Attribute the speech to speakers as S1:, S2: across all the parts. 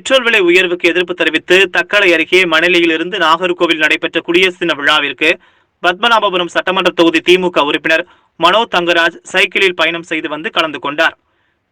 S1: Petrol விலை உயர்வுக்கு எதிர்ப்பு தெரிவித்து தக்கலை அருகே மணலியில் இருந்து நாகர்கோவில் நடைபெற்ற குடியரசு தின விழாவிற்கு பத்மநாபபுரம் சட்டமன்ற தொகுதி திமுக உறுப்பினர் மனோ தங்கராஜ் சைக்கிளில் பயணம் செய்து வந்து கலந்து கொண்டார்.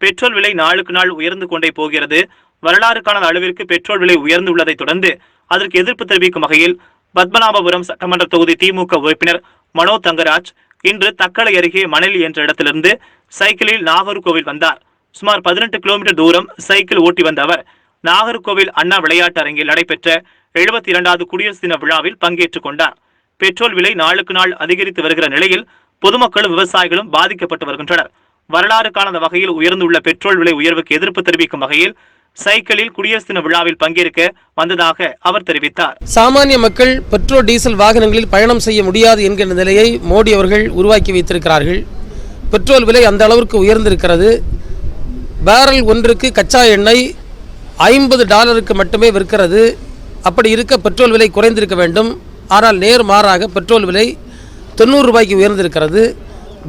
S1: பெட்ரோல் விலை நாளுக்கு நாள் உயர்ந்து கொண்டே போகிறது. வரலாறு காணாத அளவிற்கு பெட்ரோல் விலை உயர்ந்துள்ளதை தொடர்ந்து அதற்கு எதிர்ப்பு தெரிவிக்கும் வகையில் பத்மநாபபுரம் சட்டமன்ற தொகுதி திமுக உறுப்பினர் மனோ தங்கராஜ் இன்று தக்கலை அருகே மணலி என்ற இடத்திலிருந்து சைக்கிளில் நாகர்கோவில் வந்தார். சுமார் 18 கிலோமீட்டர் தூரம் சைக்கிள் ஓட்டி வந்த அவர் நாகர்கோவில் அண்ணா விளையாட்டு அரங்கில் நடைபெற்ற 72வது குடியரசு தின விழாவில் பங்கேற்றுக் கொண்டார். பெட்ரோல் விலை நாளுக்கு நாள் அதிகரித்து வருகிற நிலையில் பொதுமக்களும் விவசாயிகளும் பாதிக்கப்பட்டு வருகின்றனர். வரலாறு காணாத வகையில் உயர்ந்துள்ள பெட்ரோல் விலை உயர்வுக்கு எதிர்ப்பு தெரிவிக்கும் வகையில் சைக்கிளில் குடியரசு தின விழாவில் பங்கேற்க வந்ததாக அவர் தெரிவித்தார்.
S2: சாமானிய மக்கள் பெட்ரோல் டீசல் வாகனங்களில் பயணம் செய்ய முடியாது என்கிற நிலையை மோடி அவர்கள் உருவாக்கி வைத்திருக்கிறார்கள். பெட்ரோல் விலை அந்த அளவிற்கு உயர்ந்திருக்கிறது. பேரல் ஒன்றுக்கு கச்சா எண்ணெய் $50 மட்டுமே விற்கிறது. அப்படி இருக்க பெட்ரோல் விலை குறைந்திருக்க வேண்டும். ஆனால் நேர்மாறாக பெட்ரோல் விலை $90 உயர்ந்திருக்கிறது.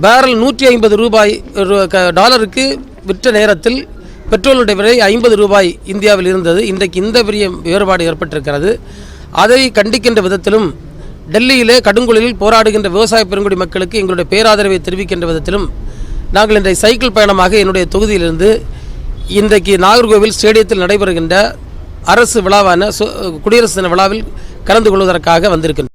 S2: பேரல் $150 விற்ற நேரத்தில் பெட்ரோலுடைய விலை $50 இந்தியாவில் இருந்தது. இன்றைக்கு இந்த பெரிய வேறுபாடு ஏற்பட்டிருக்கிறது. அதை கண்டிக்கின்ற விதத்திலும் டெல்லியிலே கடுங்குளிரில் போராடுகின்ற விவசாய பெருங்குடி மக்களுக்கு எங்களுடைய பேராதரவை தெரிவிக்கின்ற விதத்திலும் நாங்கள் இன்றைய சைக்கிள் பயணமாக என்னுடைய தொகுதியிலிருந்து இன்றைக்கு நாகர்கோவில் ஸ்டேடியத்தில் நடைபெறுகின்ற அரசு விழாவான குடியரசு தின விழாவில் கலந்து கொள்வதற்காக வந்திருக்கின்றோம்.